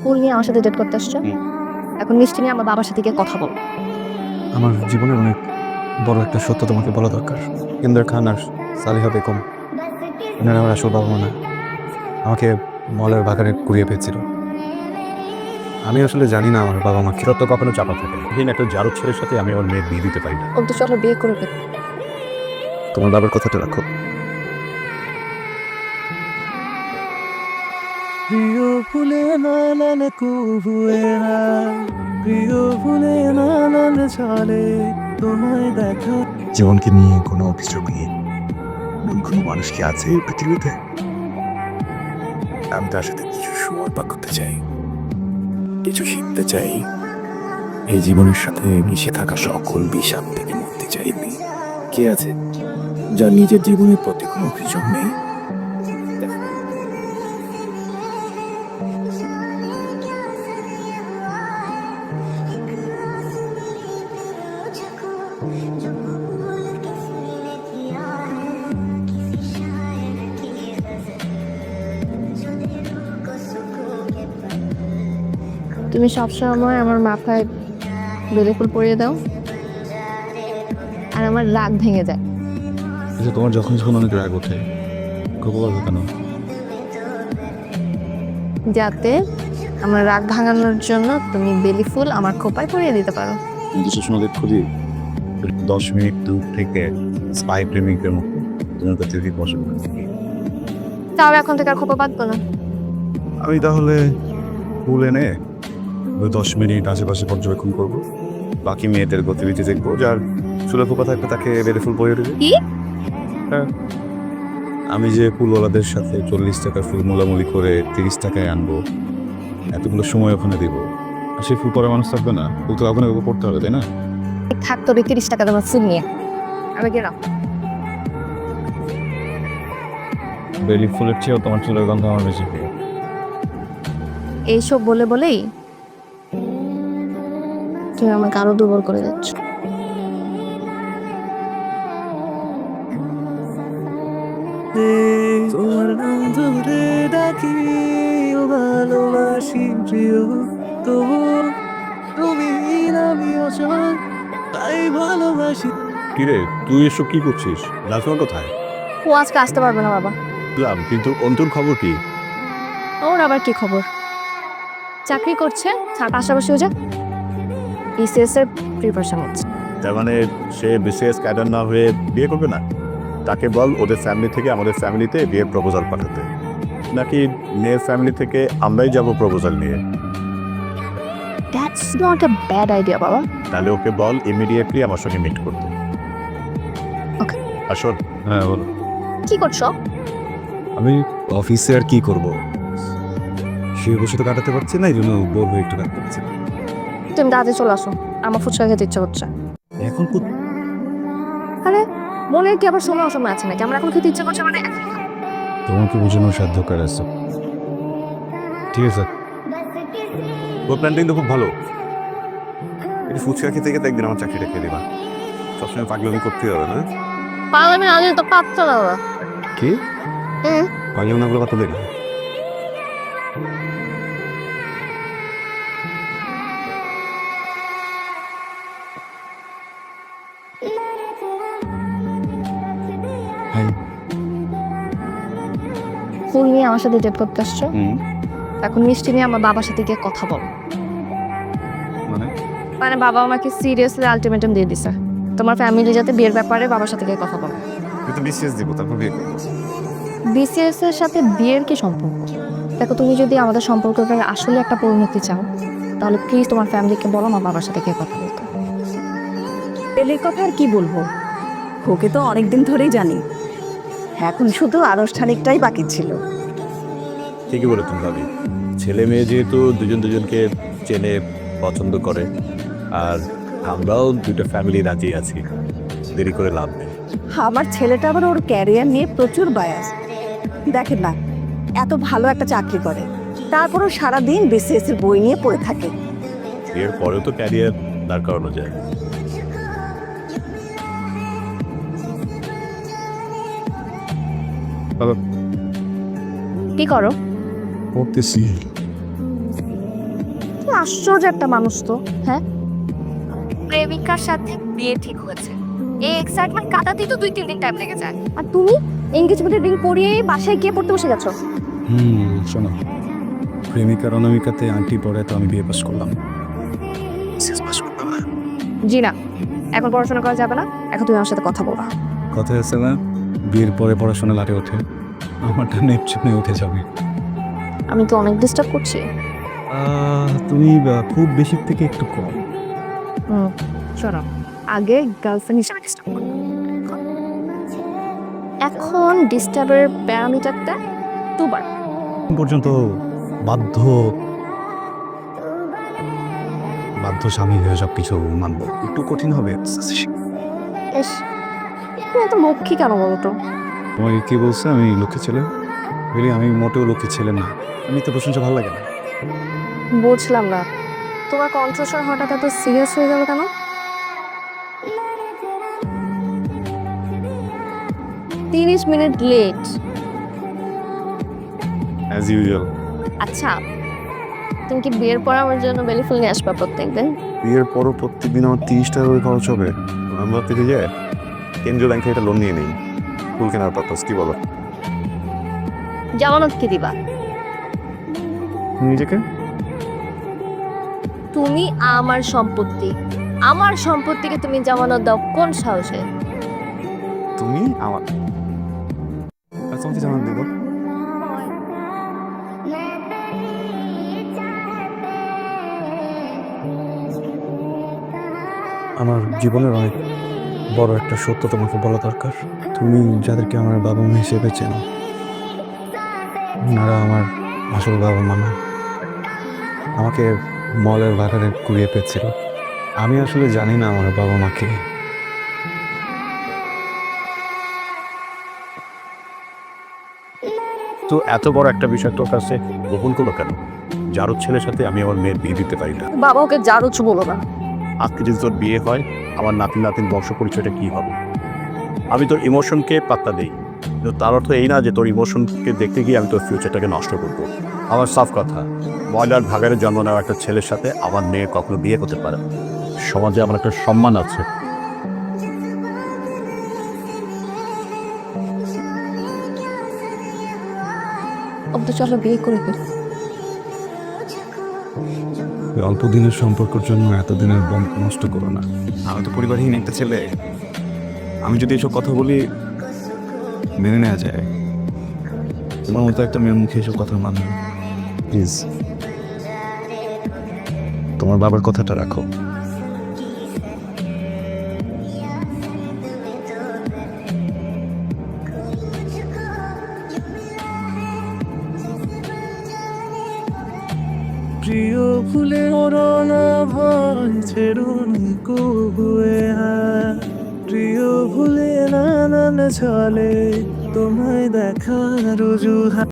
ফুল নিয়ে আমার সাথে ডেট করতে আসছো। এখন মিষ্টি নিয়ে আমার বাবার সাথে গিয়ে কথা বল। আমার জীবনের অনেক বড় একটা সত্য তোমাকে বলা দরকার। ইমদার খান আর সালিহা বেগম ওনারা আমার আসল বাবা মা না, আমাকে মলের বাগানে কুড়িয়ে পেয়েছিল। আমি আসলে জানি না আমার বাবা মা কি। সত্য কখনো চাপা থাকে না। দিন একটা জারদ ছেলের সাথে আমি আমার মেয়ের বিয়ে দিতে পারি না। ও তো চলো বিয়ে করবে। তোমার বাবার কথাটা রাখো। প্রিয় ফুলে নানান কুহুয়েরা, প্রিয় ফুলে নানান ছলে তোমায় দেখা। জীবনকে নিয়ে কোনো অভিযোগ নেই, এমন কোনো মানুষ কি আছে এই পৃথিবীতে? আমি তার সাথে কিছু সময় পার করতে চাই, কিছু শিখতে চাই, এই জীবনের সাথে মিশে থাকা সকল বিষাদ থেকে মুক্তি চাই আমি। কে আছে যার নিজের জীবনের প্রতি কোনো অভিযোগ নেই? তুমি সবসময় আমার মাথায় বেলে ফুল পরিয়ে দাও আর আমার রাগ ভেঙে যায়। যে তোমার যখন যখন অনেক রাগ ওঠে খোকা বলবে কেন? যাতে আমার রাগ ভাঙানোর জন্য তুমি বেলি ফুল আমার খোপায় পরিয়ে দিতে পারো। দুশো সোনাদের খুঁজি 10 মিনিট দূর থেকে স্পাই প্রেমিকদের মতো তোমার কাছে পছন্দ করি। তাও এখন থেকে আর খোপা বাঁধবো না। আমি তাহলে ফুল এনে 10 মিনিট আশেপাশে পর্যবেক্ষণ করব, বাকি মেয়েদের গতিবিধি দেখবো, যার চুলে খোপা থাকবে তাকে বেলে ফুল পরিয়ে দেবে। কি? হ্যাঁ, আমি যে ফুলওয়ালাদের সাথে 40 টাকার ফুল মোলামুলি করে 30 টাকায় আনবো, এতগুলো সময় ওখানে দিব, আর সেই ফুল পরে মানুষ থাকবে না, ফুল তো ওখানে পড়তে হবে, তাই না? থাক তোর 30 টাকা তোমার ফুল নিয়ে আমি গেলাম। বেলি ফুলের চেয়েও তোমার চুলের গন্ধ আমার বেশি প্রিয়। এইসব বলে বলেই তুমি আমাকে আরো দুর্বল করে যাচ্ছ। তোমার নাম ধরে ডাকি ও ভালোবাসি প্রিয়, তবু তুমি আমি অচল, তাই ভালোবাসি। কিরে, তুই এসব কি করছিস? লাজমা কোথায়? ও আজকে আসতে পারবে না বাবা। কিন্তু অন্তর খবর কি? ওর আবার কি খবর? চাকরি করছে, তার পাশাপাশি যে বিসিএস এর প্রিপারেশন হচ্ছে। তার মানে সে বিসিএস ক্যাডার না হয়ে বিয়ে করবে না? তাকে বল ওদের ফ্যামিলি থেকে আমাদের ফ্যামিলিতে বিয়ের প্রপোজাল পাঠাতে, নাকি মেয়ের ফ্যামিলি থেকে আমরাই যাব প্রপোজাল নিয়ে? That's not a bad idea বাবা। তাহলে ওকে বল ইমিডিয়েটলি আমার সঙ্গে মিট করতে। ওকে। আসল হ্যাঁ বলো। কি করছো? আমি অফিসে আর কি করব, শুয়ে বসে তো কাটাতে পারছি না, এই জন্য বলবো একটু কাটাতে পারছি না। তুমি তাড়াতাড়ি চলে আসো, আমার ফুচকা খেতে ইচ্ছা করছে। এখন আরে মনের কি আবার সময় অসময় আছে নাকি? আমার এখন খেতে ইচ্ছা করছে মানে এখন খাবো। তোমাকে বোঝানোর সাধ্য কার আছে? ঠিক আছে, ওর প্ল্যানটা কিন্তু খুব ভালো। একটু ফুচকা খেতে খেতে একদিন আমার চাকরিটা খেয়ে দিবা। সবসময় পাগলামি করতে হবে না। পাগলামি আগে তো পাচ্ছ না বাবা। কি হুম। পাগলাম না বলে কথা দেখ। ফুল নিয়ে আমার সাথে ডেট করতে আসছো। এখন মিষ্টি নিয়ে আমার বাবার সাথে গিয়ে কথা বল। মানে বাবা আমাকে সিরিয়াসলি আলটিমেটাম দিয়ে দিছে, তোমার ফ্যামিলি যাতে বিয়ের ব্যাপারে বাবার সাথে গিয়ে কথা বলে। কিন্তু বিসিএস দিব, তারপর বিয়ে করবো। বিসিএস এর সাথে বিয়ের কি সম্পর্ক? দেখো তুমি যদি আমাদের সম্পর্কটা আসলে একটা পরিণতি চাও, তাহলে প্লিজ তোমার ফ্যামিলিকে বলো আমার বাবার সাথে গিয়ে কথা বলতে। পেলের কথা আর কি বলবো, ওকে তো অনেকদিন ধরেই জানি, এখন শুধু আনুষ্ঠানিকটাই বাকি ছিল। ঠিকই বলে তুমি ভাবি, ছেলে মেয়ে যেহেতু দুজন দুজনকে চেনে পছন্দ করে, আর আমরাও দুটো ফ্যামিলি রাজি আছি, দেরি করে লাভ নেই। আমার ছেলেটা আবার ওর ক্যারিয়ার নিয়ে প্রচুর বায়াস। দেখেন না, এত ভালো একটা চাকরি করে, তারপরও সারাদিন বিসিএস এর বই নিয়ে পড়ে থাকে। এর পরেও তো ক্যারিয়ার দাঁড় করানো যায়। কি করো? পড়তেছি। আশ্চর্য একটা মানুষ তো। হ্যাঁ, প্রেমিকার সাথে বিয়ে ঠিক হয়েছে, এই এক্সাইটমেন্ট কাটাতেই তো 2-3 দিন টাইম লেগে যায়। আর তুমি এনগেজমেন্টের রিং পরিয়ে বাসায় গিয়ে পড়তে বসে গেছো। শোনো, প্রেমিকার অনামিকাতে আন্টি পড়ে তো আমি বিয়ে পাস করলাম। জি না, এখন পড়াশোনা করা যাবে না, এখন তুমি আমার সাথে কথা বলবা। কথা আছে না, বিয়ের পরে পড়াশোনা লাটে ওঠে, আমারটা নেপচুনে উঠে যাবে। আমি তো অনেক ডিস্টার্ব করছি। তুমি খুব বেশি থেকে একটু কম। শোনো, আগে গার্লফ্রেন্ড হিসেবে ডিস্টার্ব করো, এখন ডিস্টার্বের প্যারামিটারটা 2 বার। এখন পর্যন্ত বাধ্য স্বামী হয়ে সব কিছু মানবো, একটু কঠিন হবে। এস, তুমি এত লক্ষ্মী কেন বলো তো? তোমাকে কি বলছে আমি লক্ষ্মী ছেলে? বলি আমি মোটেও লক্ষ্মী ছেলে না। আমি তো প্রশংসা ভালো লাগে না। বুঝলাম না, তোমার কণ্ঠস্বর হঠাৎ এত সিরিয়াস হয়ে গেল কেন? 30 মিনিট লেট। As usual. আচ্ছা, তুমি কি বিয়ের পর আমার জন্য বেলি ফুল নিয়ে আসবা প্রত্যেকদিন? বিয়ের পরও প্রত্যেকদিন আমার 30 টাকা করে খরচ হবে। আমরা থেকে যায় কেন্দ্রীয় ব্যাংক থেকে একটা লোন নিয়ে নিই ফুল কেনার পারপাস। কি বলো? জামানত কি দিবা? নিজেকে তুমি আমার সম্পত্তি, আমার সম্পত্তিকে তুমি জামানত দাও কোন সাহসে? তুমি আমার তোমাকে জানান দেবো। আমার জীবনের অনেক বড় একটা সত্য তোমাকে বলা দরকার। তুমি যাদেরকে আমার বাবা মা হিসেবে চেনো, ওনারা আমার আসল বাবা মা না। আমাকে মলের বাগানে কুড়িয়ে পেয়েছিল। আমি আসলে জানি না আমার বাবা মাকে। তো এত বড় একটা বিষয় তোর কাছে গোপন করলো কেন? যার ছেলের সাথে আমি আমার মেয়ের বিয়ে দিতে পারি না। বাবা ওকে জারুচ বলো না। আজকে যদি তোর বিয়ে হয়, আমার নাতিন বংশ পরিচয়টা কি হবে? আমি তোর ইমোশনকে পাত্তা দেই, কিন্তু তার অর্থ এই না যে তোর ইমোশনকে দেখতে গিয়ে আমি তোর ফিউচারটাকে নষ্ট করবো। আমার সাফ কথা, ময়লার ভাগারে জন্ম নেওয়া একটা ছেলের সাথে আমার মেয়ে কখনো বিয়ে করতে পারে না। সমাজে আমার একটা সম্মান আছে। তো চলো বিয়ে করে ফেলি। অল্প দিনের সম্পর্কের জন্য এতদিনের বন্ধ নষ্ট করো না। আমি তো পরিবারহীন একটা ছেলে। আমি যদি এসব কথা বলি মেনে নেওয়া যায়। তোমার মতো একটা মেয়ের মুখে এসব কথা মানবে? প্লিজ তোমার বাবার কথাটা রাখো। প্রিয় ফুলে ওরনা ভয় ছেড়ুনি কুহুয়ে প্রিয় ফুলে নানান ছলে তোমায় দেখার অজুহাত